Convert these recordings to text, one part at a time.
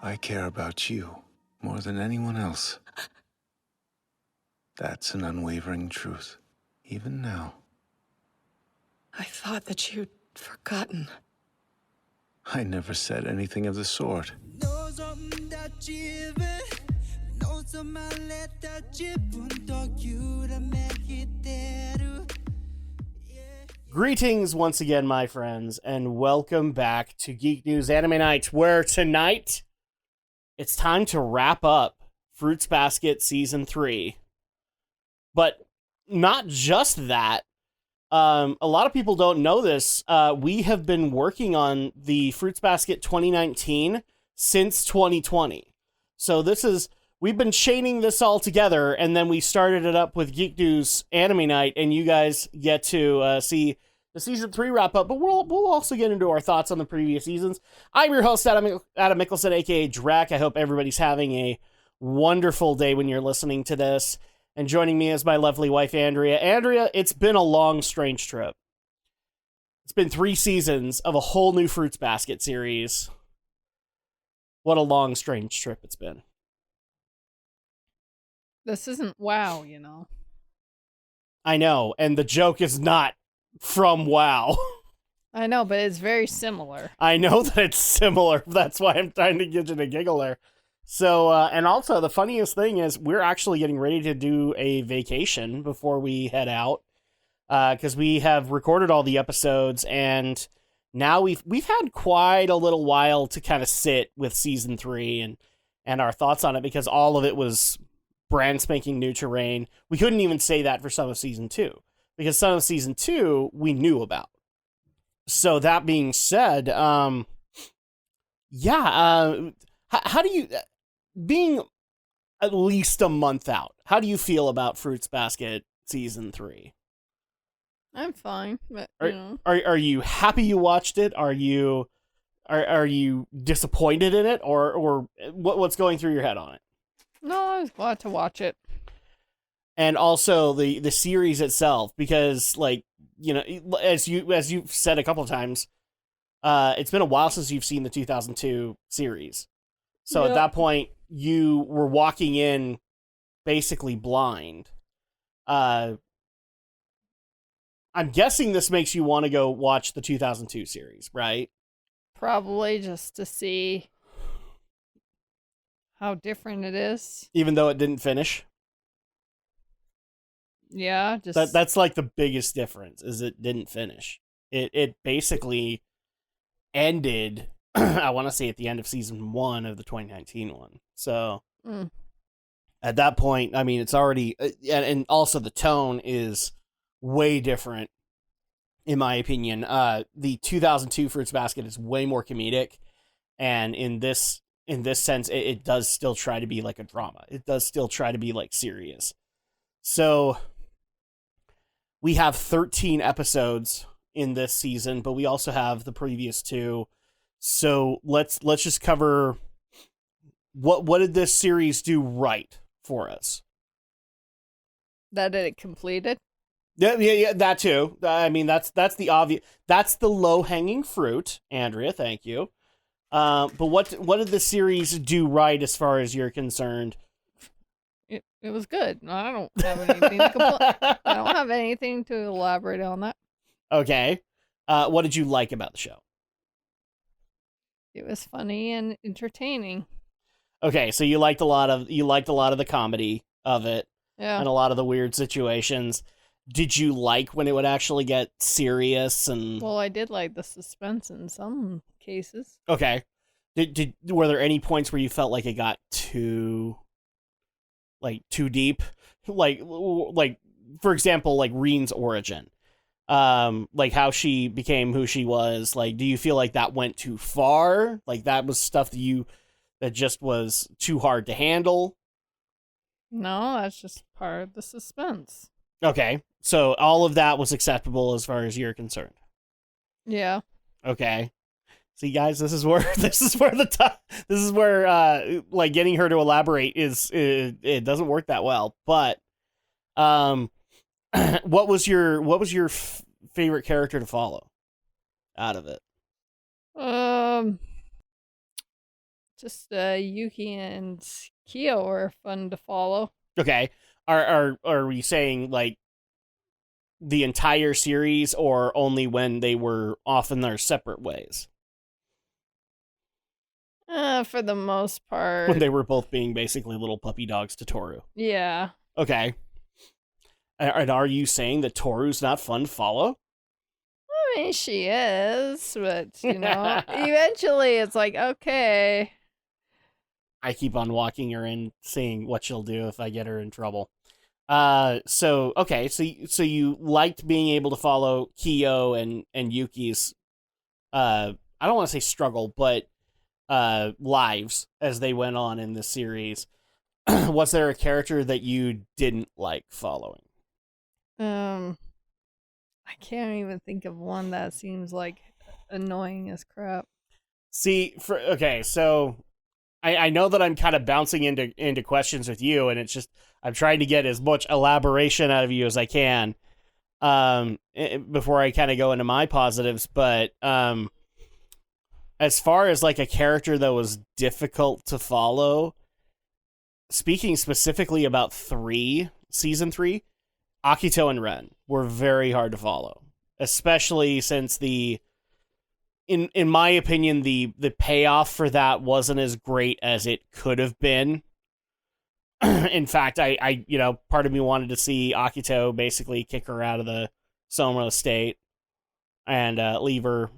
I care about you more than anyone else. That's an unwavering truth, even now. I thought that you'd forgotten. I never said anything of the sort. Greetings once again, my friends, and welcome back to Geek News Anime Night, where tonight it's time to wrap up Fruits Basket Season 3. But not just that. A lot of people don't know this. We have been working on the Fruits Basket 2019 since 2020. So we've been chaining this all together, and then we started it up with Geek News Anime Night, and you guys get to see the Season 3 wrap-up, but we'll also get into our thoughts on the previous seasons. I'm your host, Adam Mickelson, a.k.a. Drac. I hope everybody's having a wonderful day when you're listening to this. And joining me is my lovely wife, Andrea. Andrea, it's been a long, strange trip. It's been 3 seasons of a whole new Fruits Basket series. What a long, strange trip it's been. This isn't WoW, you know. I know, and the joke is not from WoW. I know, but it's very similar. I know that it's similar. That's why I'm trying to get you to giggle there. So, and also the funniest thing is we're actually getting ready to do a vacation before we head out, because we have recorded all the episodes, and now we've had quite a little while to kind of sit with Season 3 and our thoughts on it, because all of it was brand spanking new terrain. We couldn't even say that for some of Season 2, because some of Season 2 we knew about. So that being said, how do you... being at least a month out, how do you feel about Fruits Basket Season 3? I'm fine, but Are you happy you watched it? Are you disappointed in it, or what's going through your head on it? No, I was glad to watch it. And also the series itself, because as you've said a couple of times, it's been a while since you've seen the 2002 series. So Yep. At that point, you were walking in basically blind. I'm guessing this makes you want to go watch the 2002 series, right? Probably just to see how different it is. Even though it didn't finish. Yeah, just That's like the biggest difference, is it didn't finish. It basically ended, I want to say, at the end of Season 1 of the 2019 one. So at that point, I mean, it's already... and also the tone is way different, in my opinion. The 2002 Fruits Basket is way more comedic, and in this sense, it does still try to be like a drama. It does still try to be like serious. So we have 13 episodes in this season, but we also have the previous 2. So let's just cover what did this series do right for us? that it completed. Yeah, that too. I mean, that's the obvious. That's the low-hanging fruit, Andrea. Thank you. But what did the series do right as far as you're concerned? It was good. I don't have anything to I don't have anything to elaborate on that. Okay. What did you like about the show? It was funny and entertaining. Okay, so you liked a lot of the comedy of it, Yeah. and a lot of the weird situations. Did you like when it would actually get serious and... Well, I did like the suspense in some cases. Okay. Were there any points where you felt like it got too deep? Like for example, like Reen's origin. Like how she became who she was. Like, do you feel like that went too far? Like that was stuff that just was too hard to handle? No, that's just part of the suspense. Okay. So all of that was acceptable as far as you're concerned. Yeah. Okay. See, guys, this is where like getting her to elaborate it doesn't work that well. But what was your favorite character to follow out of it? Just Yuki and Kyo were fun to follow. Okay. Are we saying like the entire series or only when they were off in their separate ways? For the most part. When they were both being basically little puppy dogs to Toru. Yeah. Okay. And are you saying that Toru's not fun to follow? I mean, she is, but, eventually it's like, okay. I keep on walking her in, seeing what she'll do if I get her in trouble. So you liked being able to follow Kyo and Yuki's, I don't want to say struggle, but lives as they went on in this series. Was there a character that you didn't like following? I can't even think of one that seems like annoying as crap. See, so I know that I'm kind of bouncing into questions with you, and it's just I'm trying to get as much elaboration out of you as I can before I kind of go into my positives. But as far as like a character that was difficult to follow, speaking specifically about season 3, Akito and Ren were very hard to follow, especially since in my opinion, the payoff for that wasn't as great as it could have been. In fact, I part of me wanted to see Akito basically kick her out of the Soma estate and leave her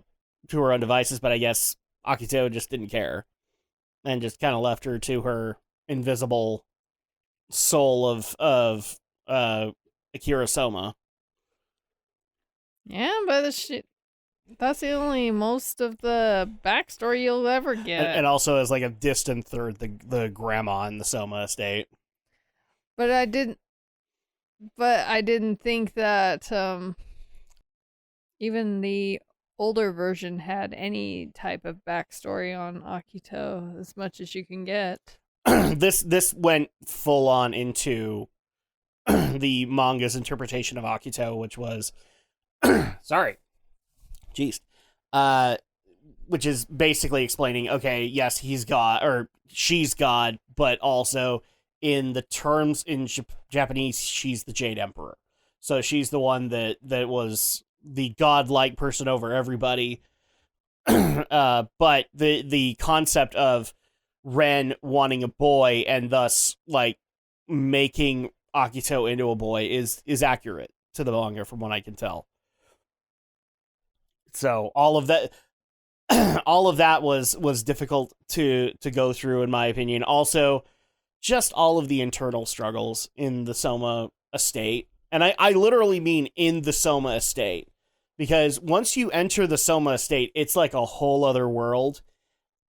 to her own devices, but I guess Akito just didn't care and just kind of left her to her invisible soul of Akira Soma. Yeah, but that's the only most of the backstory you'll ever get. And also as like a distant third, the grandma in the Soma estate. But I didn't think that even the older version had any type of backstory on Akito as much as you can get. This went full on into the manga's interpretation of Akito, which was sorry. Jeez. Which is basically explaining, okay, yes, he's God, or she's God, but also in the terms in Japanese, she's the Jade Emperor. So she's the one that was the godlike person over everybody. But the concept of Ren wanting a boy and thus like making Akito into a boy is accurate to the manga from what I can tell. So all of that was difficult to go through in my opinion. Also, just all of the internal struggles in the Soma estate. And I literally mean in the Soma estate. Because once you enter the Soma estate, it's like a whole other world.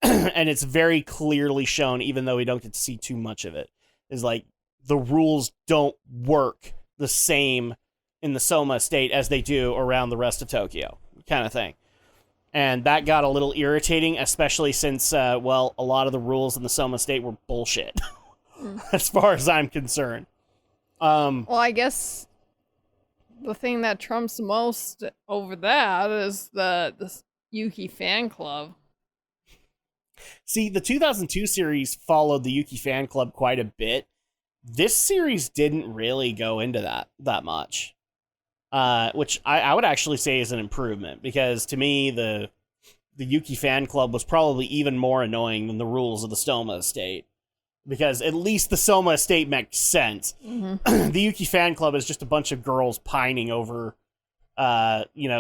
And it's very clearly shown, even though we don't get to see too much of it, is like the rules don't work the same in the Soma estate as they do around the rest of Tokyo, kind of thing. And that got a little irritating, especially since, a lot of the rules in the Soma estate were bullshit, as far as I'm concerned. Well, I guess the thing that trumps most over that is the Yuki fan club. See, the 2002 series followed the Yuki fan club quite a bit. This series didn't really go into that much. Which I would actually say is an improvement, because to me, the Yuki fan club was probably even more annoying than the rules of the Soma estate. Because at least the Soma estate makes sense. Mm-hmm. The Yuki fan club is just a bunch of girls pining over,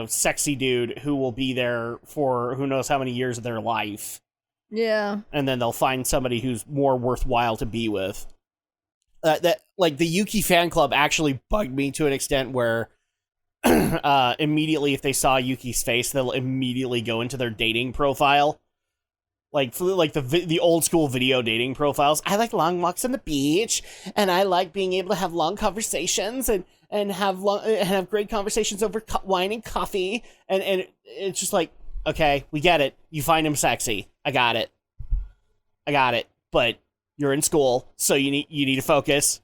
sexy dude who will be there for who knows how many years of their life. Yeah. And then they'll find somebody who's more worthwhile to be with. The Yuki fan club actually bugged me to an extent where immediately if they saw Yuki's face, they'll immediately go into their dating profile. Like the old school video dating profiles. I like long walks on the beach, and I like being able to have long conversations and have great conversations over wine and coffee. And it's just like, okay, we get it. You find him sexy. I got it. But you're in school, so you need to focus.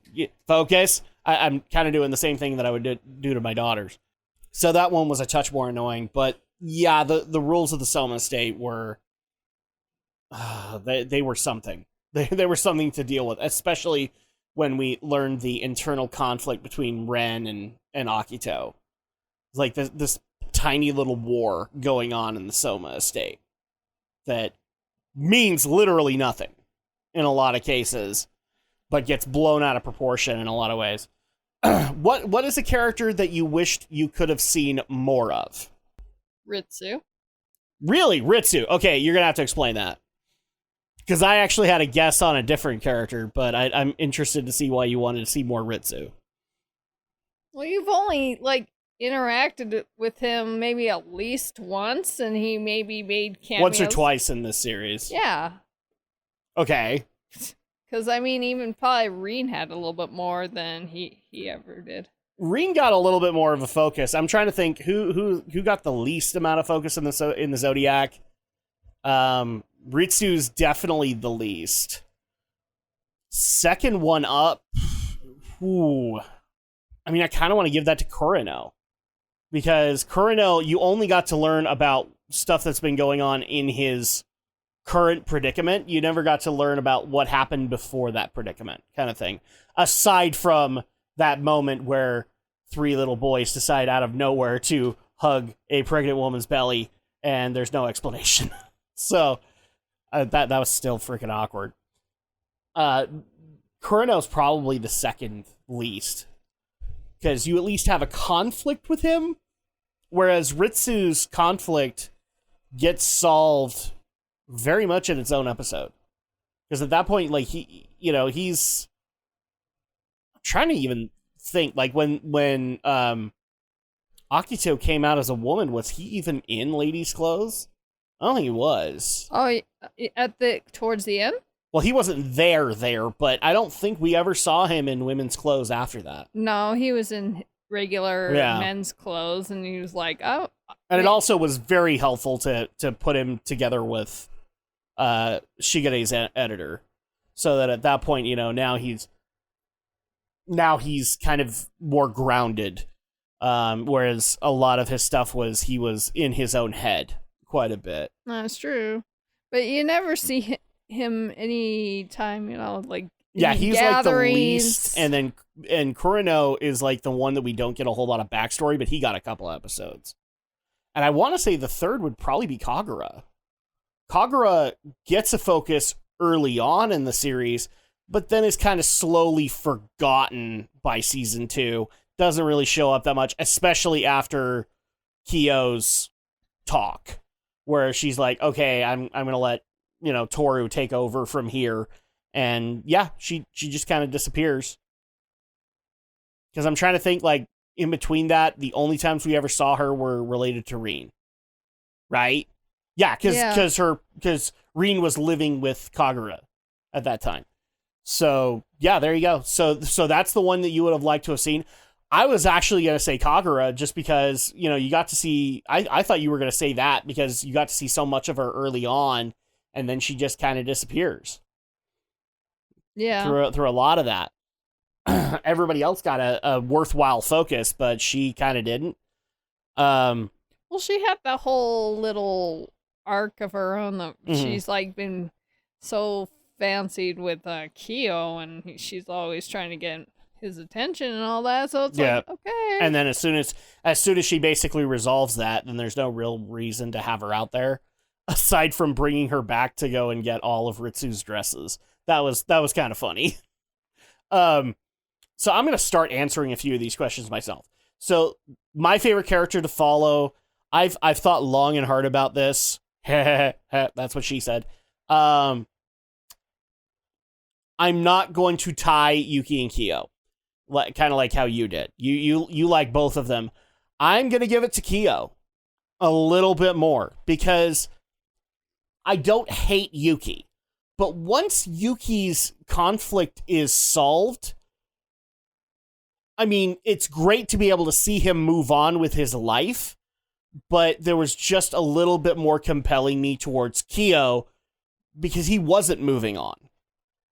Focus. I'm kind of doing the same thing that I would do to my daughters. So that one was a touch more annoying. But yeah, the rules of the Soma estate were they were something. They were something to deal with, especially when we learned the internal conflict between Ren and Akito. It's like this tiny little war going on in the Soma estate that means literally nothing in a lot of cases, but gets blown out of proportion in a lot of ways. What is a character that you wished you could have seen more of? Ritsu. Really? Ritsu? Okay, you're going to have to explain that. Because I actually had a guess on a different character, but I'm interested to see why you wanted to see more Ritsu. Well, you've only, like, interacted with him maybe at least once, and he maybe made cameos. Once or twice in this series. Yeah. Okay. Because, I mean, even probably Reen had a little bit more than he ever did. Reen got a little bit more of a focus. I'm trying to think who got the least amount of focus in the Zodiac. Ritsu's definitely the least. Second one up, ooh. I mean, I kind of want to give that to Kureno. Because Kureno, you only got to learn about stuff that's been going on in his current predicament. You never got to learn about what happened before that predicament, kind of thing. Aside from that moment where three little boys decide out of nowhere to hug a pregnant woman's belly, and there's no explanation. So, that was still freaking awkward. Kureno's probably the second least. Because you at least have a conflict with him, whereas Ritsu's conflict gets solved very much in its own episode. Because at that point, like, he's... I'm trying to even think, like, when Akito came out as a woman, was he even in ladies' clothes? I don't think he was. Oh, towards the end? Well, he wasn't there, but I don't think we ever saw him in women's clothes after that. No, he was in regular men's clothes, and he was like, oh. And it also was very helpful to put him together with Shigere's editor, so that at that point, now he's kind of more grounded, whereas a lot of his stuff he was in his own head quite a bit. That's true, but you never see him any time, like he's gatherings. Like the least, and Kureno is like the one that we don't get a whole lot of backstory, but he got a couple episodes. And I want to say the third would probably be Kagura. Kagura gets a focus early on in the series, but then is kind of slowly forgotten by season 2. Doesn't really show up that much, especially after Kyo's talk, where she's like, okay, I'm gonna let Toru take over from here, and she just kind of disappears. Because I'm trying to think, like, in between that, the only times we ever saw her were related to Reen, right? Because Reen was living with Kagura at that time. So there you go. So that's the one that you would have liked to have seen. I was actually going to say Kagura just because you got to see. I thought you were going to say that because you got to see so much of her early on. And then she just kind of disappears. Yeah. Through a lot of that. Everybody else got a worthwhile focus, but she kind of didn't. Well, she had the whole little arc of her own that she's like been so fancied with Kyo, and she's always trying to get his attention and all that. So it's like, okay. And then as soon as she basically resolves that, then there's no real reason to have her out there. Aside from bringing her back to go and get all of Ritsu's dresses. That was kind of funny. So I'm going to start answering a few of these questions myself. So my favorite character to follow, I've thought long and hard about this. That's what she said. I'm not going to tie Yuki and Kyo. Kind of like how you did. You like both of them. I'm going to give it to Kyo a little bit more because I don't hate Yuki, but once Yuki's conflict is solved, I mean, it's great to be able to see him move on with his life, but there was just a little bit more compelling me towards Kyo because he wasn't moving on.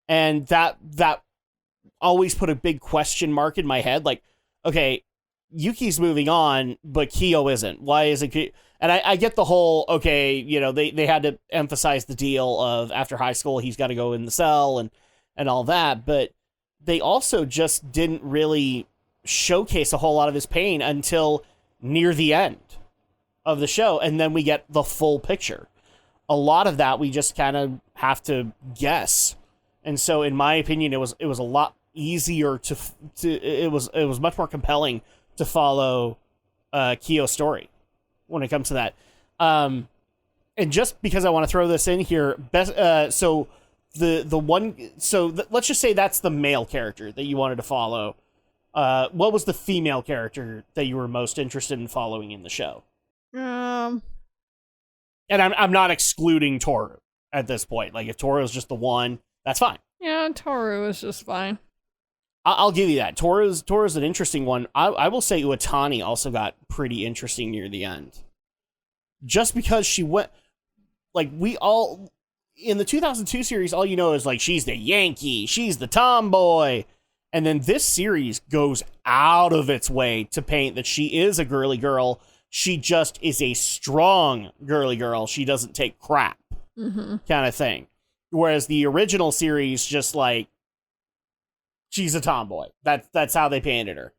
And that always put a big question mark in my head. Like, okay, Yuki's moving on, but Kyo isn't. Why isn't Kyo? And I get the whole, okay, you know, they had to emphasize the deal of after high school, he's got to go in the cell and all that. But they also just didn't really showcase a whole lot of his pain until near the end of the show. And then we get the full picture. A lot of that we just kind of have to guess. And so in my opinion, it was a lot easier it was much more compelling to follow Kyo's story when it comes to that. And just because I want to throw this in here, let's just say that's the male character that you wanted to follow. What was the female character that you were most interested in following in the show? And I'm not excluding Toru at this point. Like, if Toru is just the one, that's fine. Yeah, Toru is just fine. I'll give you that. Toru's an interesting one. I will say Uotani also got pretty interesting near the end. Just because she went... Like, we all... In the 2002 series, all you know is, like, she's the Yankee, she's the tomboy. And then this series goes out of its way to paint that she is a girly girl. She just is a strong girly girl. She doesn't take crap, kind of thing. Whereas the original series, just like, she's a tomboy. That's how they painted her.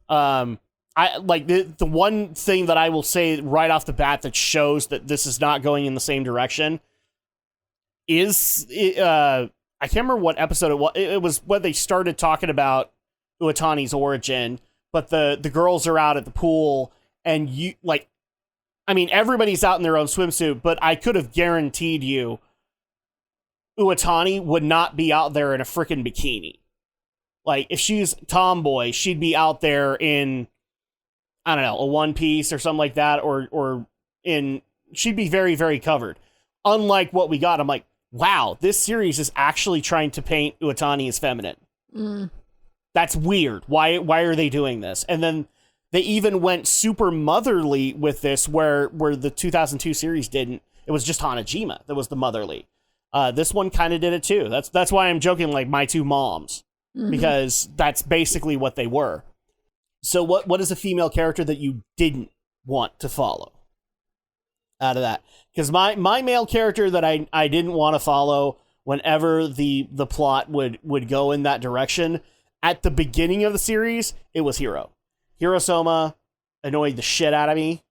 I like the one thing that I will say right off the bat that shows that this is not going in the same direction is I can't remember what episode it was. It was when they started talking about Uotani's origin, but the girls are out at the pool, and everybody's out in their own swimsuit, but I could have guaranteed you Uotani would not be out there in a freaking bikini. Like, if she's tomboy, she'd be out there in, I don't know, a one piece or something like that, or she'd be very, very covered. Unlike what we got, I'm like, wow, this series is actually trying to paint Uotani as feminine. That's weird. Why are they doing this? And then they even went super motherly with this, where the 2002 series didn't. It was just Hanajima that was the motherly. This one kind of did it too. That's why I'm joking, like, my two moms, because that's basically what they were. So what is a female character that you didn't want to follow out of that? Because my male character that I didn't want to follow whenever the plot would go in that direction, at the beginning of the series, it was Hiro. Hiro Soma annoyed the shit out of me,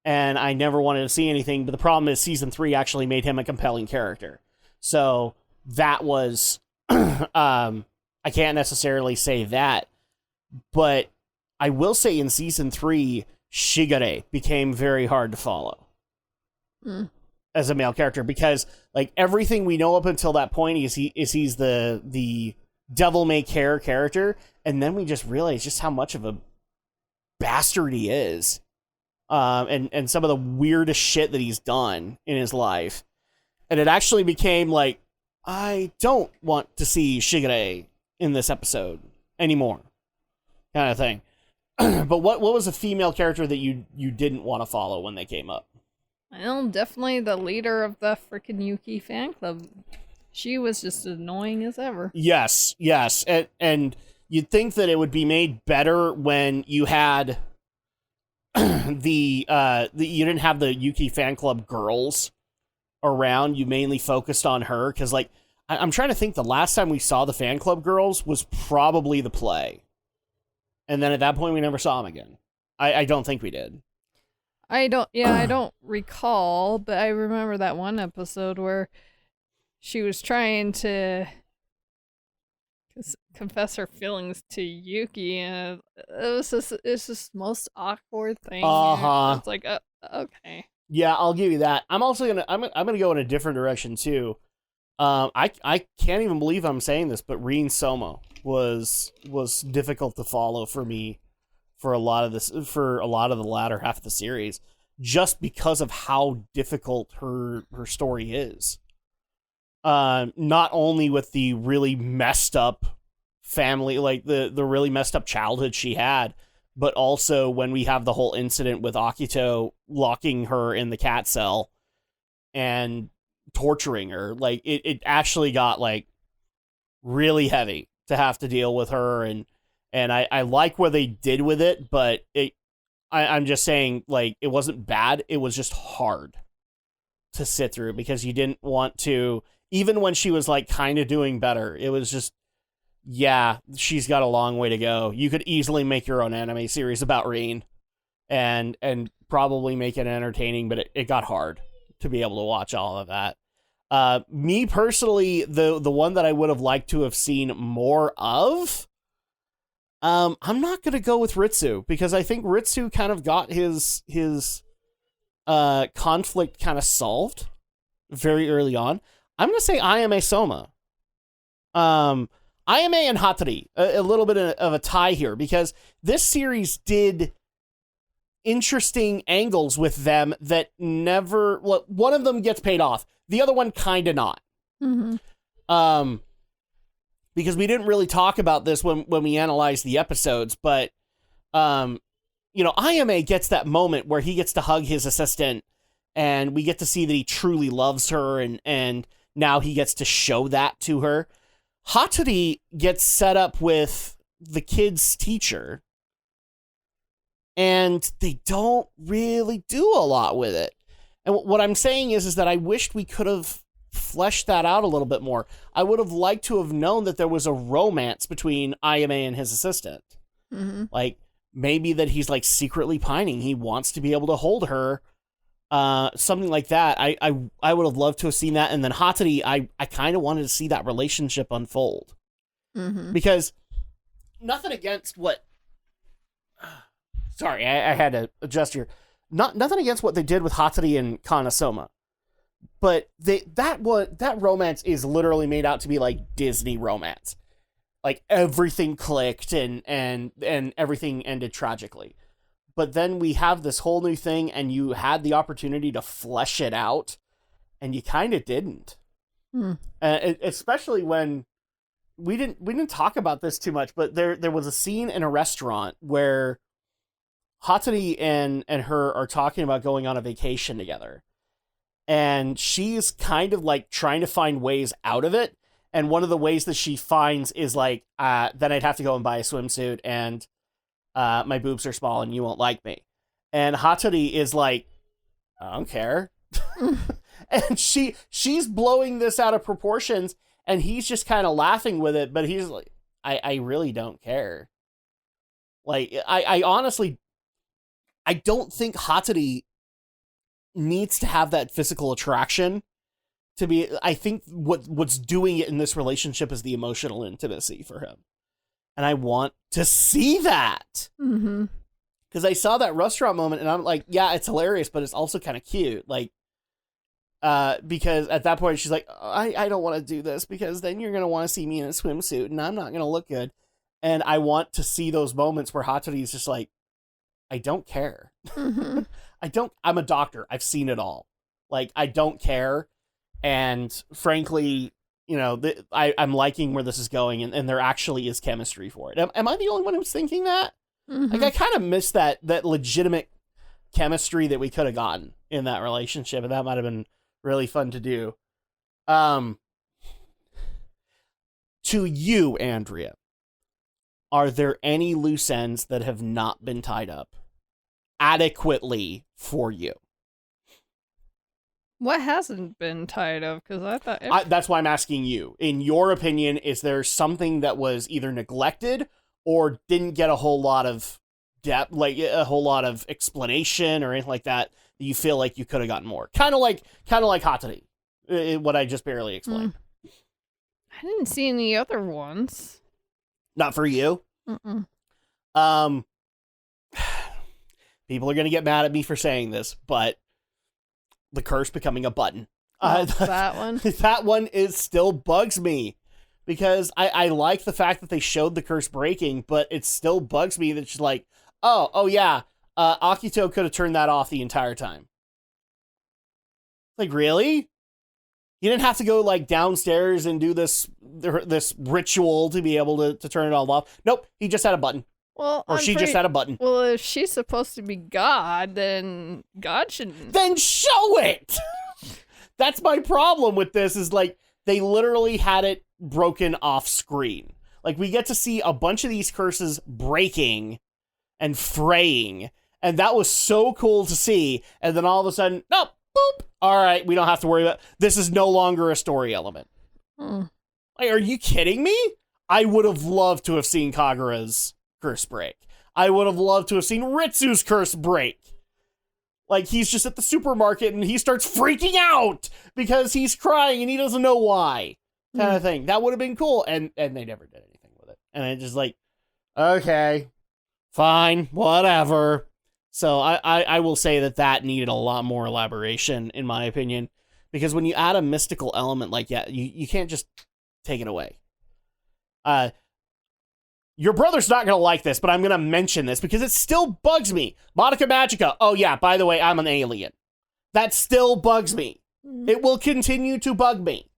and I never wanted to see anything, but the problem is season 3 actually made him a compelling character. So that was, I can't necessarily say that, but I will say in season 3, Shigure became very hard to follow as a male character, because like everything we know up until that point is he's the devil may care character, and then we just realize just how much of a bastard he is, and some of the weirdest shit that he's done in his life. And it actually became like, I don't want to see Shigure in this episode anymore, kind of thing. But what was a female character that you didn't want to follow when they came up? Well, definitely the leader of the freaking Yuki fan club. She was just annoying as ever. Yes. And you'd think that it would be made better when you had you didn't have the Yuki fan club girls around. You mainly focused on her, because like I'm trying to think, the last time we saw the fan club girls was probably the play, and then at that point we never saw them again. I don't think we did. I don't recall, but I remember that one episode where she was trying to confess her feelings to Yuki, and it's just most awkward thing. It's like, okay. Yeah, I'll give you that. I'm also gonna go in a different direction too. I can't even believe I'm saying this, but Rin Soma was difficult to follow for me for a lot of the latter half of the series, just because of how difficult her story is. Not only with the really messed up family, like the really messed up childhood she had, but also when we have the whole incident with Akito locking her in the cat cell and torturing her. Like it actually got like really heavy to have to deal with her, and And I like what they did with it, but I'm just saying, like, it wasn't bad. It was just hard to sit through because you didn't want to, even when she was, like, kind of doing better, it was just, yeah, she's got a long way to go. You could easily make your own anime series about Rin and probably make it entertaining, but it got hard to be able to watch all of that. Me personally, the one that I would have liked to have seen more of, I'm not going to go with Ritsu because I think Ritsu kind of got his conflict kind of solved very early on. I'm going to say Ayame Soma. Ayame and Hatori, a little bit of a tie here because this series did interesting angles with them that never, well, one of them gets paid off. The other one kind of not. Mm-hmm. Because we didn't really talk about this when we analyzed the episodes, but, Ayame gets that moment where he gets to hug his assistant and we get to see that he truly loves her and now he gets to show that to her. Hatori gets set up with the kid's teacher and they don't really do a lot with it. And what I'm saying is that I wished we could have fleshed that out a little bit more. I would have liked to have known that there was a romance between Ayame and his assistant. Mm-hmm. Like, maybe that he's, like, secretly pining. He wants to be able to hold her. Something like that. I would have loved to have seen that. And then Hatori, I kind of wanted to see that relationship unfold. Mm-hmm. Because nothing against what... Sorry, I had to adjust here. Nothing against what they did with Hatori and Kanasoma. But that romance is literally made out to be like Disney romance. Like everything clicked and everything ended tragically. But then we have this whole new thing and you had the opportunity to flesh it out and you kind of didn't. Especially when we didn't talk about this too much, but there was a scene in a restaurant where Hatori and her are talking about going on a vacation together. And she's kind of like trying to find ways out of it. And one of the ways that she finds is like, then I'd have to go and buy a swimsuit and my boobs are small and you won't like me. And Hatori is like, I don't care. And she's blowing this out of proportions and he's just kind of laughing with it. But he's like, I really don't care. Like, I honestly, I don't think Hatori needs to have that physical attraction to be. I think what's doing it in this relationship is the emotional intimacy for him. And I want to see that. Mm-hmm. Because I saw that restaurant moment and I'm like, yeah, it's hilarious, but it's also kind of cute. Like, because at that point she's like, I don't want to do this because then you're going to want to see me in a swimsuit and I'm not going to look good. And I want to see those moments where Hatori is just like, I don't care. Mm-hmm. I'm a doctor. I've seen it all. Like, I don't care. And frankly, I'm liking where this is going and there actually is chemistry for it. Am I the only one who's thinking that? Mm-hmm. Like, I kind of miss that legitimate chemistry that we could have gotten in that relationship. And that might have been really fun to do. To you, Andrea, are there any loose ends that have not been tied up adequately for you? What hasn't been tied up? Because I thought... that's why I'm asking you. In your opinion, is there something that was either neglected or didn't get a whole lot of depth, like a whole lot of explanation or anything like that you feel like you could have gotten more? Kind of like Hatori, what I just barely explained. I didn't see any other ones. Not for you? Mm-mm. People are going to get mad at me for saying this, but the curse becoming a button. That one? That one still bugs me because I like the fact that they showed the curse breaking, but it still bugs me that she's like, oh yeah, Akito could have turned that off the entire time. Like, really? You didn't have to go like downstairs and do this ritual to be able to turn it all off. Nope, he just had a button. Well, or she just had a button. Well, if she's supposed to be God, then God shouldn't. Then show it! That's my problem with this, is like, they literally had it broken off screen. Like, we get to see a bunch of these curses breaking and fraying, and that was so cool to see. And then all of a sudden, nope, boop. All right, we don't have to worry about this. Is no longer a story element. Like, are you kidding me? I would have loved to have seen Kagura's curse break. I would have loved to have seen Ritsu's curse break. Like, he's just at the supermarket and he starts freaking out because he's crying and he doesn't know why. Kind of thing. That would have been cool. And they never did anything with it. And it's just like, okay, fine, whatever. So I will say that needed a lot more elaboration, in my opinion. Because when you add a mystical element like that, you can't just take it away. Your brother's not going to like this, but I'm going to mention this because it still bugs me. Monica Magica. Oh, yeah, by the way, I'm an alien. That still bugs me. It will continue to bug me.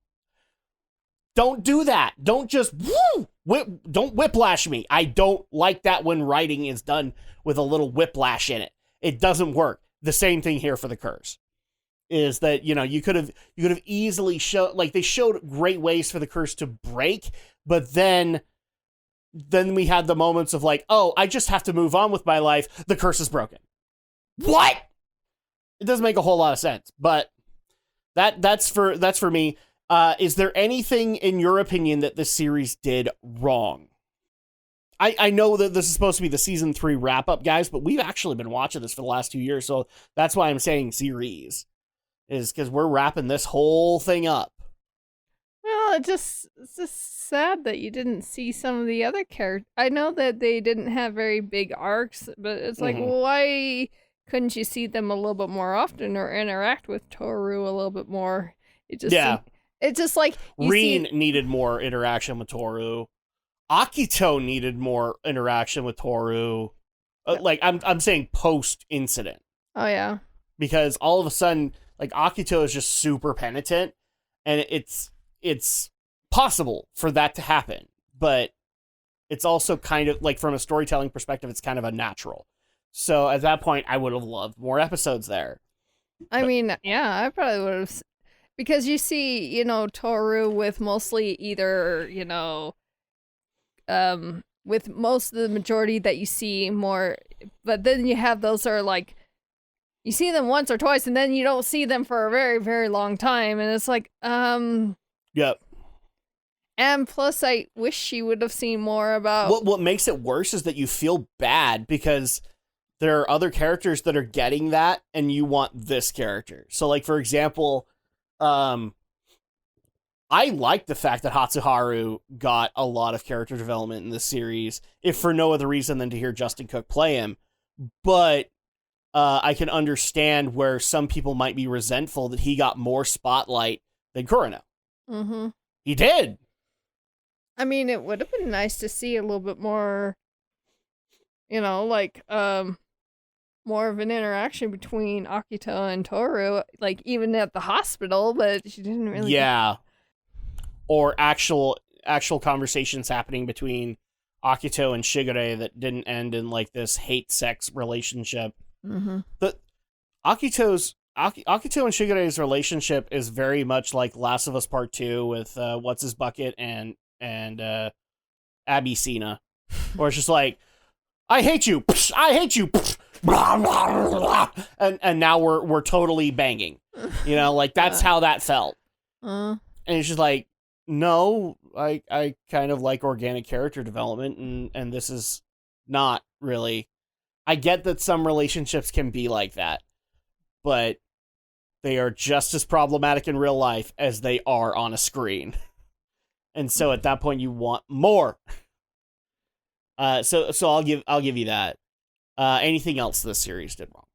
Don't do that. Don't just don't whiplash me. I don't like that when writing is done with a little whiplash in it. It doesn't work. The same thing here for the curse. Is that, you could have easily showed, like, they showed great ways for the curse to break, but then we had the moments of like, oh, I just have to move on with my life. The curse is broken. What? It doesn't make a whole lot of sense, but that's for me. Is there anything in your opinion that this series did wrong? I know that this is supposed to be the season 3 wrap up, guys, but we've actually been watching this for the last 2 years. So that's why I'm saying series, is because we're wrapping this whole thing up. Well, it's just sad that you didn't see some of the other characters. I know that they didn't have very big arcs, but it's like, why couldn't you see them a little bit more often or interact with Toru a little bit more? It's just like Rin needed more interaction with Toru. Akito needed more interaction with Toru. Like, I'm saying post incident. Oh yeah. Because all of a sudden, like, Akito is just super penitent, and it's possible for that to happen, but it's also kind of like, from a storytelling perspective, it's kind of unnatural. So at that point, I would have loved more episodes there. I mean, yeah, I probably would have, because you see, Toru with mostly either, with most of the majority that you see more, but then you have those that are like, you see them once or twice and then you don't see them for a very, very long time. And it's like, Yep. And plus, I wish she would have seen more about... What makes it worse is that you feel bad because there are other characters that are getting that, and you want this character. So, like, for example, I like the fact that Hatsuharu got a lot of character development in this series, if for no other reason than to hear Justin Cook play him. But I can understand where some people might be resentful that he got more spotlight than Kurano. Mm-hmm. He did. I mean, it would have been nice to see a little bit more, more of an interaction between Akito and Toru, like, even at the hospital, but she didn't really... Yeah. Or actual conversations happening between Akito and Shigure that didn't end in, like, this hate-sex relationship. Mm-hmm. Akito and Shigure's relationship is very much like Last of Us Part 2 with What's-His-Bucket and Abby Cena. Where it's just like, I hate you! I hate you! And now we're totally banging. Like, that's how that felt. And it's just like, no, I kind of like organic character development, and this is not really. I get that some relationships can be like that, but they are just as problematic in real life as they are on a screen. And so at that point you want more. So I'll give you that. Anything else this series did wrong?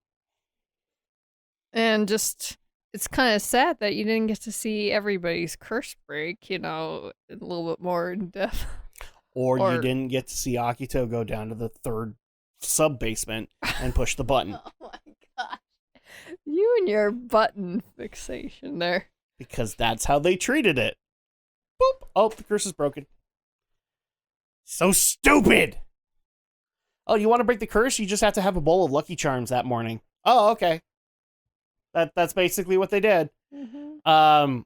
And just, it's kind of sad that you didn't get to see everybody's curse break, a little bit more in depth. Or you didn't get to see Akito go down to the third sub-basement and push the button. Oh my gosh. You and your button fixation there. Because that's how they treated it. Boop. Oh, the curse is broken. So stupid! Oh, you want to break the curse? You just have to have a bowl of Lucky Charms that morning. Oh, okay. That's basically what they did. Mm-hmm.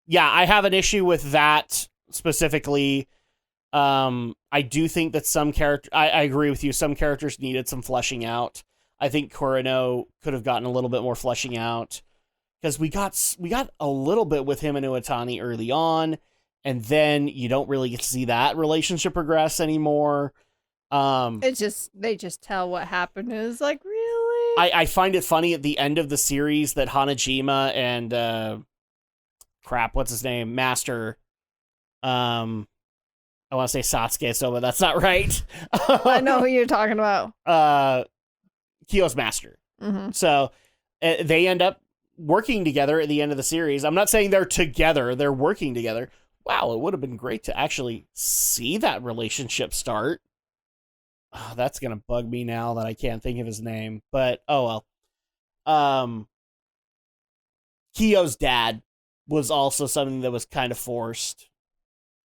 Yeah, I have an issue with that specifically. I do think that some character, I agree with you, some characters needed some fleshing out. I think Kurano could have gotten a little bit more fleshing out, because we got a little bit with him and Uetani early on, and then you don't really get to see that relationship progress anymore. They just tell what happened. It's like, really? I find it funny at the end of the series that Hanajima and what's his name, Master, I want to say Satsuke, so but that's not right. I know who you're talking about. Kyo's master. Mm-hmm. So they end up working together at the end of the series. I'm not saying they're together, they're working together. Wow, it would have been great to actually see that relationship start. Oh, that's going to bug me now that I can't think of his name, but oh well. Kyo's dad was also something that was kind of forced.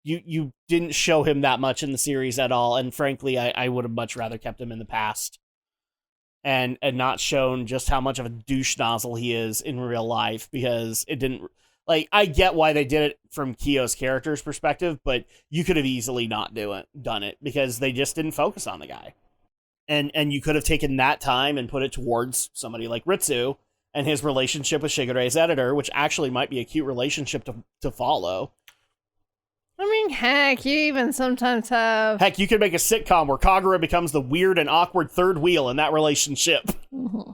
You didn't show him that much in the series at all, and frankly, I would have much rather kept him in the past and not shown just how much of a douche nozzle he is in real life, because it didn't, like, I get why they did it from Kyo's character's perspective, but you could have easily not done it because they just didn't focus on the guy. And you could have taken that time and put it towards somebody like Ritsu and his relationship with Shigeru's editor, which actually might be a cute relationship to follow. I mean, heck, you even sometimes have... Heck, you could make a sitcom where Kagura becomes the weird and awkward third wheel in that relationship. Mm-hmm.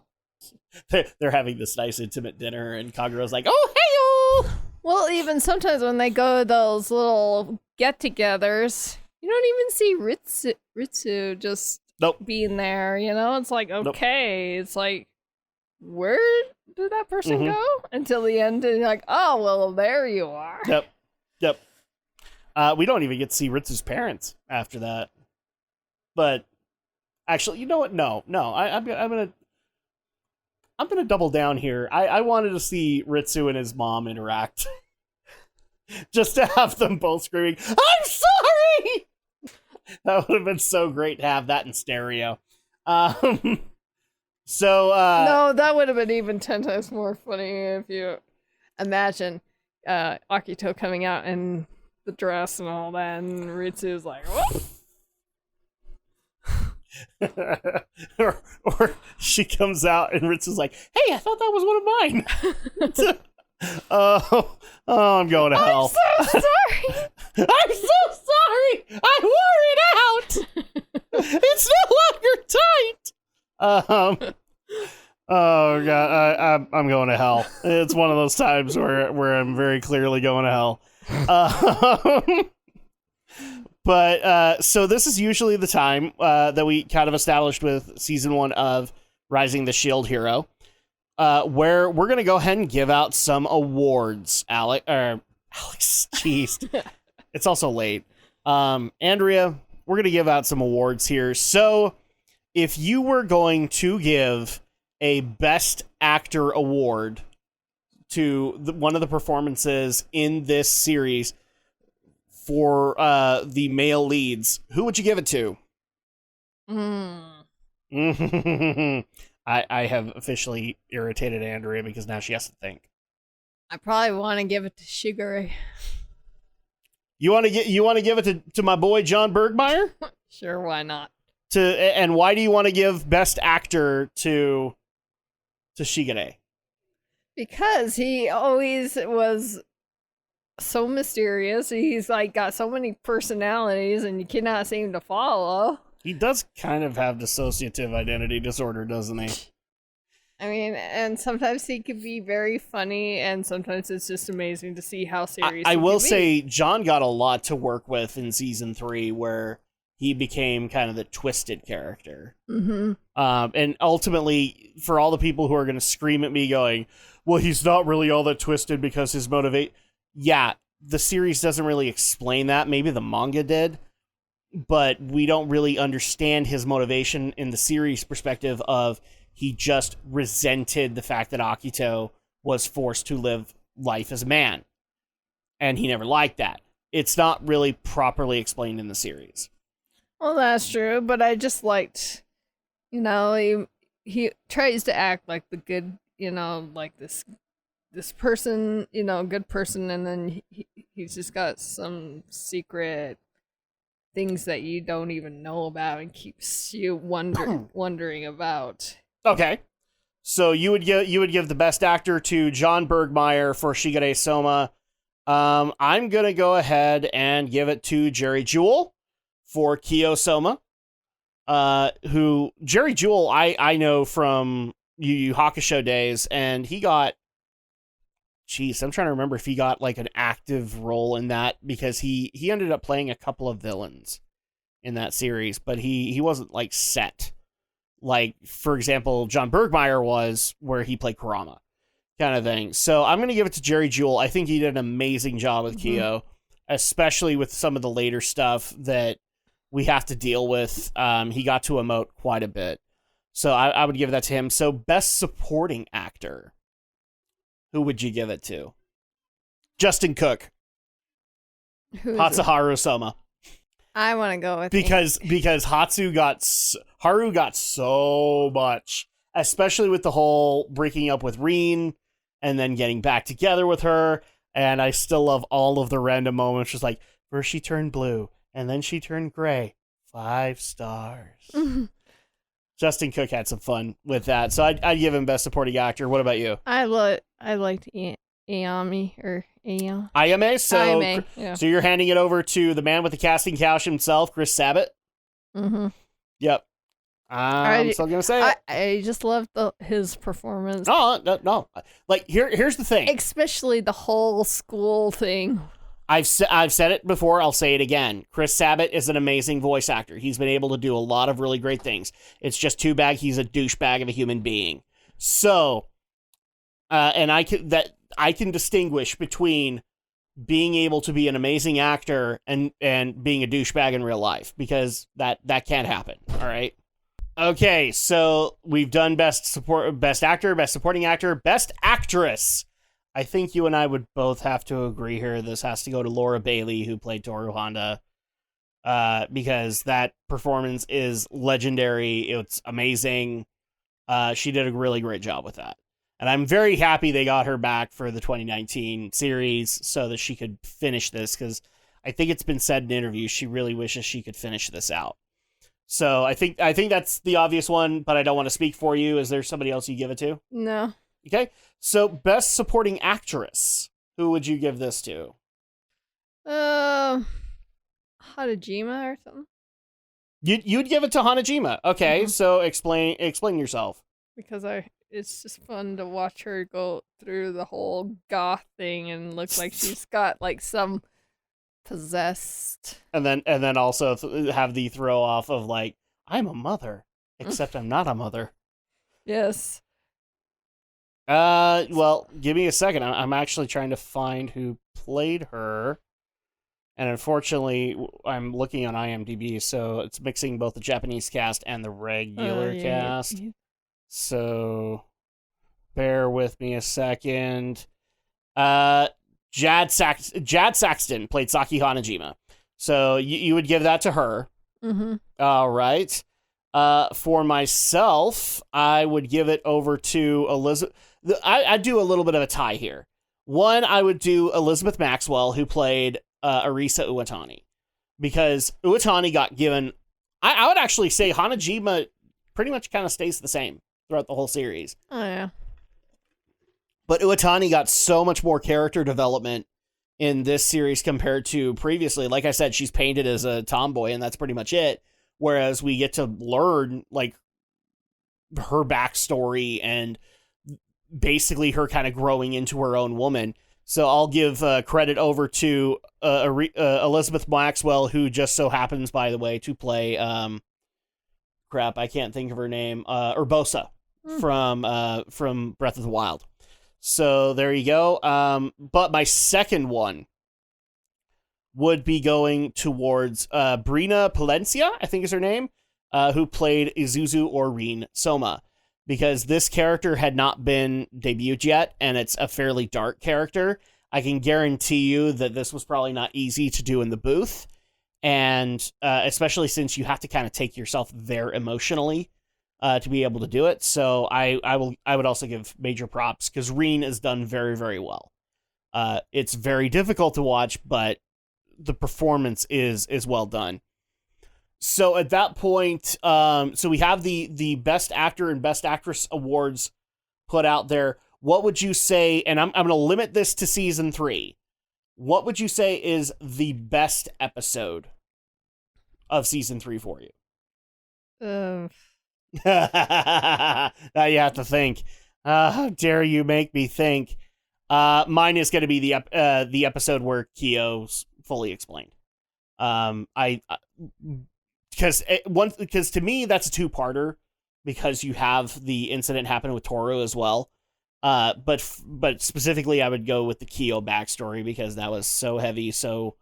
They're having this nice intimate dinner, and Kagura's like, oh, hey-o! Well, even sometimes when they go to those little get-togethers, you don't even see Ritsu just being there, you know? It's like, okay, It's like, where did that person go? Until the end, and you're like, oh, well, there you are. Yep. We don't even get to see Ritsu's parents after that. But actually, you know what? No. I'm gonna double down here. I wanted to see Ritsu and his mom interact, just to have them both screaming, "I'm sorry!" That would have been so great to have that in stereo. No, that would have been even 10 times more funny if you imagine Akito coming out in the dress and all that, and Ritsu's like, what? or she comes out and Ritsu's like, hey, I thought that was one of mine. Oh, I'm going to hell. I'm so sorry. I'm so sorry. I wore it out. It's no longer tight. Oh god, I'm going to hell. It's one of those times where I'm very clearly going to hell. But so this is usually the time that we kind of established with season 1 of Rising the Shield Hero, where we're gonna go ahead and give out some awards. Alex, jeez, it's also late. Andrea, we're gonna give out some awards here. So if you were going to give a Best Actor award to one of the performances in this series for the male leads, who would you give it to? I have officially irritated Andrea because now she has to think. I probably want to give it to Shigure. You want to give it to my boy John Bergmeyer? Sure, why not? And why do you want to give Best Actor to Shigure? Because he always was so mysterious. He's like got so many personalities, and you cannot seem to follow. He does kind of have dissociative identity disorder, doesn't he? I mean, and sometimes he could be very funny, and sometimes it's just amazing to see how serious I will say John got a lot to work with in season 3, where he became kind of the twisted character. Mm-hmm. And ultimately, for all the people who are going to scream at me going, well, he's not really all that twisted because his yeah, the series doesn't really explain that. Maybe the manga did, but we don't really understand his motivation in the series perspective of he just resented the fact that Akito was forced to live life as a man. And he never liked that. It's not really properly explained in the series. Well, that's true, but I just liked, he tries to act like the good, like this person, good person, and then he's just got some secret things that you don't even know about and keeps you wondering about. Okay. So you would give the best actor to John Bergmeyer for Shigure Soma. I'm gonna go ahead and give it to Jerry Jewell for Kyo Soma. Who Jerry Jewell I know from Yu Yu Hakusho days, and he got, I'm trying to remember if he got like an active role in that, because he ended up playing a couple of villains in that series, but he wasn't like set. Like, for example, John Bergmeyer was, where he played Kurama, kind of thing. So I'm going to give it to Jerry Jewell. I think he did an amazing job with Kyo, especially with some of the later stuff that we have to deal with. He got to emote quite a bit. So I would give that to him. So best supporting actor, who would you give it to? Justin Cook. Hatsuharu Soma. I want to go with because Haru got so much, especially with the whole breaking up with Rin and then getting back together with her. And I still love all of the random moments, just like first she turned blue and then she turned gray. 5 stars. Justin Cook had some fun with that, so I'd give him best supporting actor. What about you? I liked Ayami or Ayame. Ayame. So you're handing it over to the man with the casting couch himself, Chris Sabat. Mm-hmm. Yep. I'm still gonna say it. I just loved his performance. No. Like here's the thing. Especially the whole school thing. I've said it before. I'll say it again. Chris Sabat is an amazing voice actor. He's been able to do a lot of really great things. It's just too bad he's a douchebag of a human being. So, and I can distinguish between being able to be an amazing actor and being a douchebag in real life, because that can't happen. All right. Okay, so we've done best actor, best supporting actor, best actress. I think you and I would both have to agree here. This has to go to Laura Bailey, who played Toru Honda, because that performance is legendary. It's amazing. She did a really great job with that. And I'm very happy they got her back for the 2019 series so that she could finish this, because I think it's been said in interviews she really wishes she could finish this out. So I think that's the obvious one, but I don't want to speak for you. Is there somebody else you give it to? No. Okay. So best supporting actress, who would you give this to? Hanajima or something. You'd give it to Hanajima. Okay, So explain yourself. Because it's just fun to watch her go through the whole goth thing and look like she's got like some possessed. And then also have the throw off of like, I'm a mother, except I'm not a mother. Yes. Well, give me a second. I'm actually trying to find who played her. And unfortunately, I'm looking on IMDb, so it's mixing both the Japanese cast and the regular cast. Yeah. So, bear with me a second. Jad Saxton played Saki Hanajima. So, you would give that to her. Mm-hmm. All right. For myself, I would give it over to Elizabeth. I'd do a little bit of a tie here. One, I would do Elizabeth Maxwell, who played Arisa Uwatani, because Uwatani got given. I would actually say Hanajima pretty much kind of stays the same throughout the whole series. Oh, yeah. But Uwatani got so much more character development in this series compared to previously. Like I said, she's painted as a tomboy, and that's pretty much it. Whereas we get to learn like her backstory and basically her kind of growing into her own woman. So I'll give credit over to Elizabeth Maxwell, who just so happens, by the way, to play I can't think of her name, Urbosa from Breath of the Wild. So there you go. But my second one would be going towards Brina Palencia, I think is her name, who played Izuzu or Rin Soma, because this character had not been debuted yet, and it's a fairly dark character. I can guarantee you that this was probably not easy to do in the booth, and especially since you have to kind of take yourself there emotionally to be able to do it. So I would also give major props, because Rin is done very, very well. It's very difficult to watch, but the performance is well done. So at that point, so we have the Best Actor and Best Actress awards put out there. What would you say, and I'm going to limit this to season 3. What would you say is the best episode of season 3 for you? Now you have to think. How dare you make me think? Mine is going to be the episode where Kyo's fully explained. Because to me that's a 2-parter, because you have the incident happen with Toru as well. But specifically, I would go with the Kyo backstory, because that was so heavy, so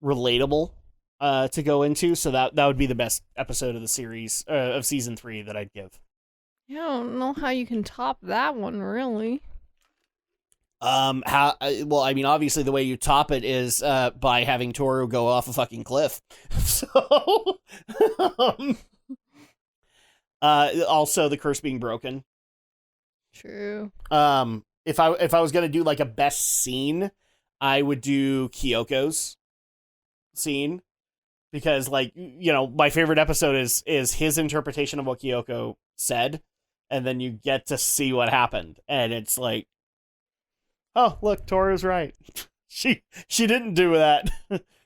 relatable to go into. So that would be the best episode of the series of season 3 that I'd give. I don't know how you can top that one, really. Well, I mean, obviously the way you top it is by having Toru go off a fucking cliff. So, also the curse being broken. True. If I was gonna do like a best scene, I would do Kyoko's scene, because, like, you know, my favorite episode is his interpretation of what Kyoko said, and then you get to see what happened, and it's like, oh, look, Toru's right. She didn't do that.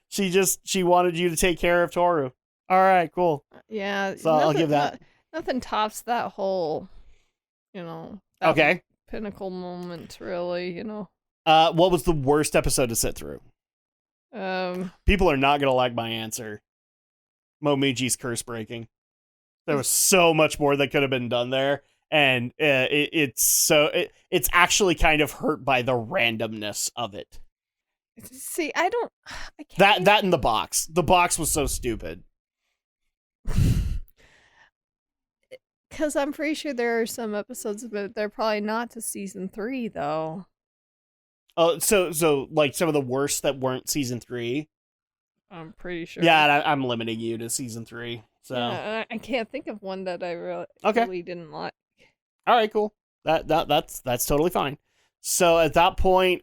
She wanted you to take care of Toru. All right, cool. Yeah. So I'll give that. Nothing tops that whole, that Okay. pinnacle moment, really, What was the worst episode to sit through? People are not gonna like my answer. Momiji's curse breaking. There was so much more that could have been done there, and it's actually kind of hurt by the randomness of it. See, I can't. That in the box. The box was so stupid. Because I'm pretty sure there are some episodes, but they're probably not to season 3, though. Oh, so like some of the worst that weren't season 3. I'm pretty sure. Yeah, I'm limiting you to season 3. So yeah, I can't think of one that I really didn't like. All right, cool. That's totally fine. So at that point,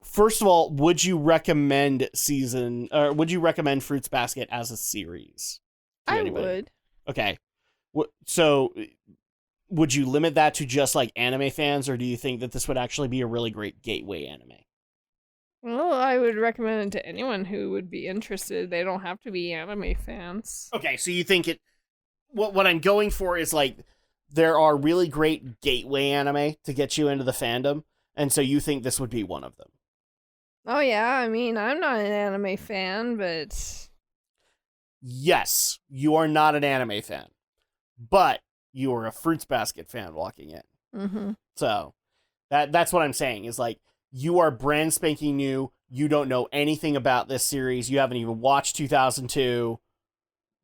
first of all, would you recommend Fruits Basket as a series to anybody? Would. Okay. So would you limit that to just like anime fans, or do you think that this would actually be a really great gateway anime? Well, I would recommend it to anyone who would be interested. They don't have to be anime fans. Okay, so you think what I'm going for is, like, there are really great gateway anime to get you into the fandom, and so you think this would be one of them. Oh yeah, I mean, I'm not an anime fan, but... Yes, you are not an anime fan, but you are a Fruits Basket fan walking in. Mm-hmm. So that's what I'm saying, is like, you are brand spanking new. You don't know anything about this series. You haven't even watched 2002.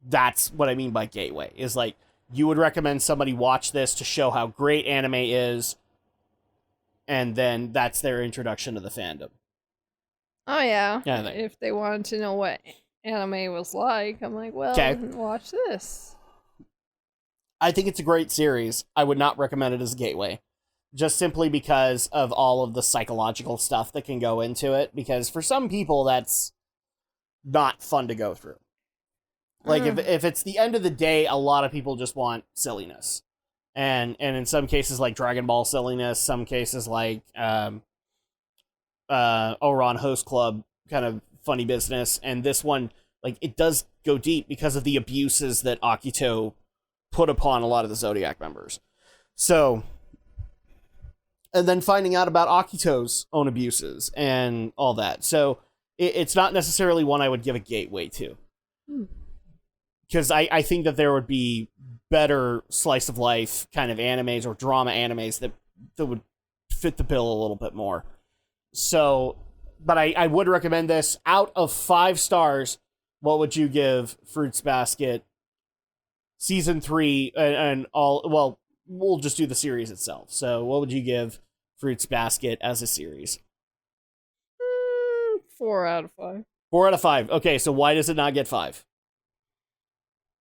That's what I mean by gateway, is like, you would recommend somebody watch this to show how great anime is, and then that's their introduction to the fandom. Oh yeah. Yeah, if they wanted to know what anime was like, I'm like, well, watch this. I think it's a great series. I would not recommend it as a gateway, just simply because of all of the psychological stuff that can go into it, because for some people that's not fun to go through. Like, if it's the end of the day, a lot of people just want silliness. And in some cases, like Dragon Ball silliness, some cases like Oran Host Club kind of funny business, and this one, like, it does go deep because of the abuses that Akito put upon a lot of the Zodiac members. So, and then finding out about Akito's own abuses and all that. So it's not necessarily one I would give a gateway to. Because I think that there would be better slice of life kind of animes or drama animes that would fit the bill a little bit more. So, but I would recommend this. Out of 5 stars, what would you give Fruits Basket season 3 and all? Well, we'll just do the series itself. So what would you give Fruits Basket as a series? 4 out of 5. 4 out of 5. Okay, so why does it not get 5?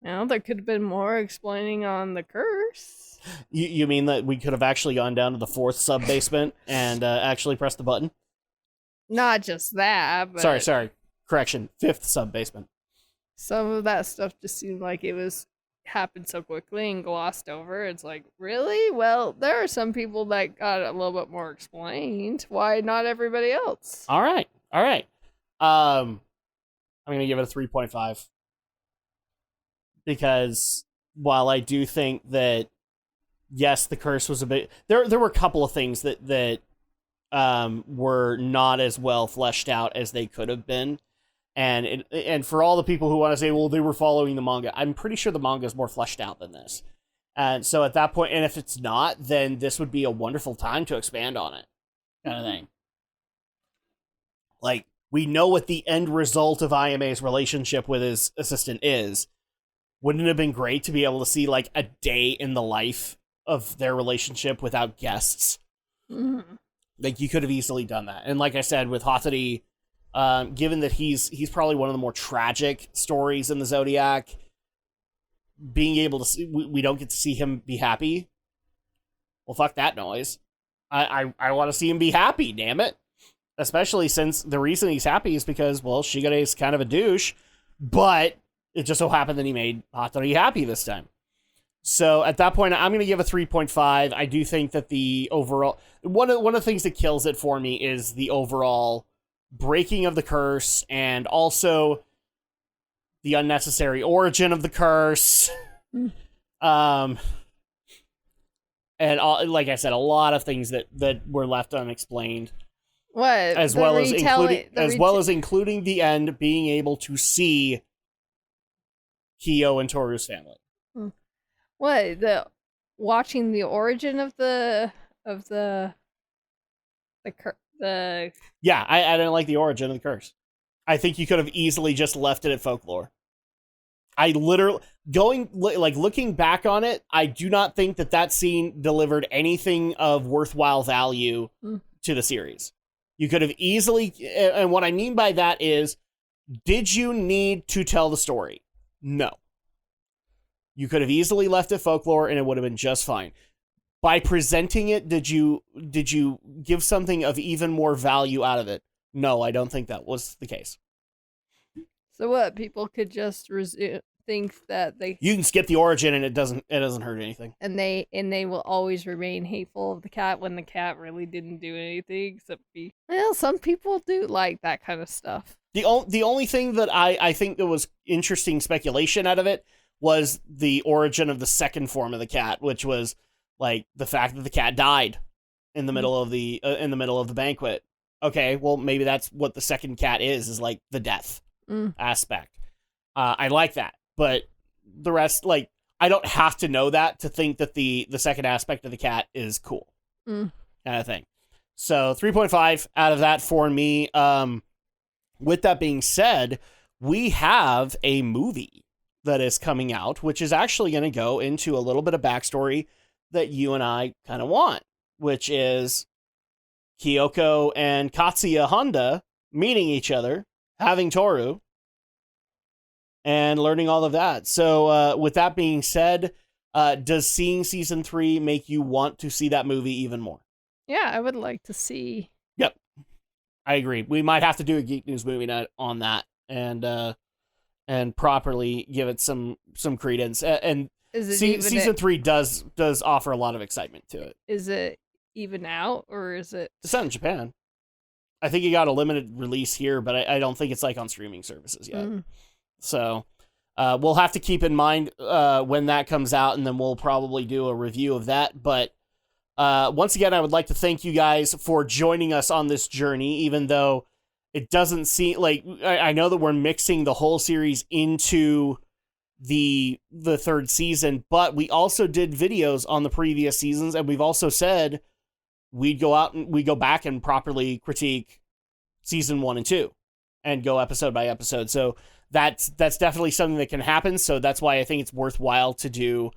Well, there could have been more explaining on the curse. You mean that we could have actually gone down to the 4th sub-basement and actually pressed the button? Not just that, but... Sorry. Correction. 5th sub-basement. some of that stuff just seemed like it happened so quickly and glossed over. It's like, really? Well, there are some people that got it a little bit more explained. Why not everybody else? All right. I'm gonna give it a 3.5 because while I do think that yes, the curse was a bit there were a couple of things that were not as well fleshed out as they could have been. And for all the people who want to say, well, they were following the manga, I'm pretty sure the manga is more fleshed out than this. And so at that point, and if it's not, then this would be a wonderful time to expand on it, kind of thing. Like, we know what the end result of IMA's relationship with his assistant is. Wouldn't it have been great to be able to see, like, a day in the life of their relationship without guests? Mm-hmm. Like, you could have easily done that. And like I said, with Hatori, given that he's probably one of the more tragic stories in the Zodiac, being able to see, we don't get to see him be happy. Well, fuck that noise. I want to see him be happy, damn it. Especially since the reason he's happy is because, well, Shigure is kind of a douche, but it just so happened that he made Hatori happy this time. So at that point, I'm going to give a 3.5. I do think that the overall... One of the things that kills it for me is the overall breaking of the curse, and also the unnecessary origin of the curse. And like I said, a lot of things that were left unexplained. What? As well as including the end, being able to see Kyo and Toru's family. What? Watching the origin of the Yeah, I didn't like the origin of the curse. I think you could have easily just left it at folklore. I literally looking back on it, I do not think that scene delivered anything of worthwhile value to the series. You could have easily, and what I mean by that is, did you need to tell the story? No. You could have easily left it folklore and it would have been just fine. By presenting it, did you give something of even more value out of it? No, I don't think that was the case. So what? People could just think that you can skip the origin and it doesn't hurt anything. And they will always remain hateful of the cat when the cat really didn't do anything except be. Well, some people do like that kind of stuff. The only thing that I think that was interesting speculation out of it was the origin of the second form of the cat, which was like the fact that the cat died in the middle of the banquet. Okay, well maybe that's what the second cat is like the death aspect. I like that, but the rest, like, I don't have to know that to think that the second aspect of the cat is cool, kind of thing. So 3.5 out of that for me. With that being said, we have a movie that is coming out, which is actually going to go into a little bit of backstory that you and I kind of want, which is Kyoko and Katsuya Honda meeting each other, having Toru, and learning all of that. So with that being said, does seeing season 3 make you want to see that movie even more? Yeah, I would like to see. Yep, I agree. We might have to do a Geek News Movie Night on that and properly give it some credence. And season 3 does offer a lot of excitement to it. Is it even out, or is it? It's out in Japan. I think it got a limited release here, but I don't think it's like on streaming services yet. So we'll have to keep in mind when that comes out, and then we'll probably do a review of that. But once again, I would like to thank you guys for joining us on this journey, even though it doesn't seem like I know that we're mixing the whole series into the third season, but we also did videos on the previous seasons, and we've also said we'd go back and properly critique season 1 and 2 and go episode by episode. So that's definitely something that can happen. So that's why I think it's worthwhile to do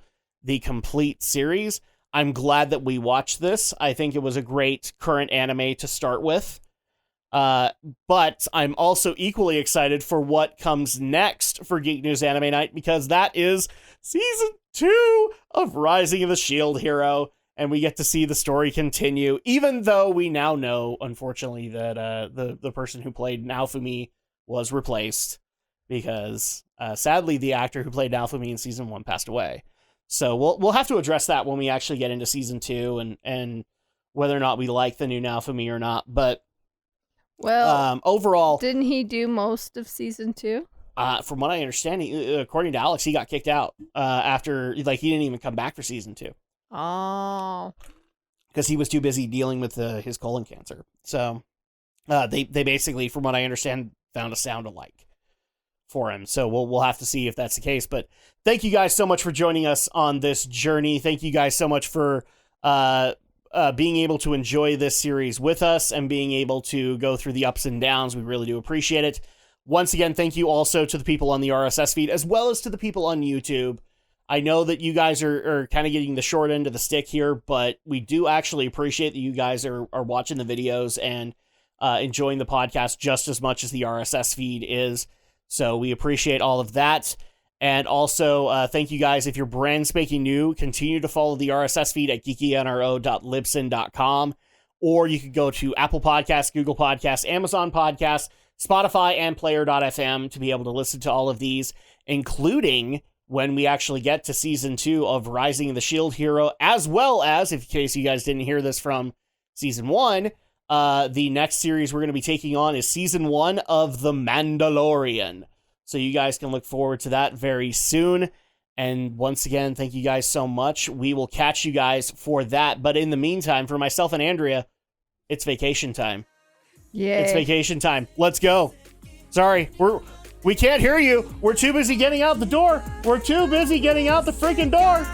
the complete series. I'm glad that we watched this. I think it was a great current anime to start with. But I'm also equally excited for what comes next for Geek News Anime Night, because that is season 2 of Rising of the Shield Hero, and we get to see the story continue, even though we now know, unfortunately, that the person who played Naofumi was replaced, because Sadly, the actor who played Naofumi in season 1 passed away. So we'll have to address that when we actually get into season 2 and whether or not we like the new Naofumi or not. But overall, didn't he do most of season 2? From what I understand, according to Alex, he got kicked out after, like, he didn't even come back for season 2. Oh. Because he was too busy dealing with his colon cancer. So they basically, from what I understand, found a sound alike for him. So we'll have to see if that's the case. But thank you guys so much for joining us on this journey. Thank you guys so much for being able to enjoy this series with us and being able to go through the ups and downs. We really do appreciate it. Once again, thank you also to the people on the RSS feed, as well as to the people on YouTube. I know that you guys are kind of getting the short end of the stick here, but we do actually appreciate that you guys are watching the videos and enjoying the podcast just as much as the RSS feed is. So we appreciate all of that. And also, thank you guys. If you're brand spanking new, continue to follow the RSS feed at geekynro.libsyn.com, or you could go to Apple Podcasts, Google Podcasts, Amazon Podcasts, Spotify, and Player.fm to be able to listen to all of these, including when we actually get to season 2 of Rising of the Shield Hero, as well as, in case you guys didn't hear this from season 1, the next series we're going to be taking on is season 1 of The Mandalorian. So you guys can look forward to that very soon. And once again, thank you guys so much. We will catch you guys for that. But in the meantime, for myself and Andrea, it's vacation time. Yeah. It's vacation time. Let's go. Sorry, we can't hear you. We're too busy getting out the door. We're too busy getting out the freaking door.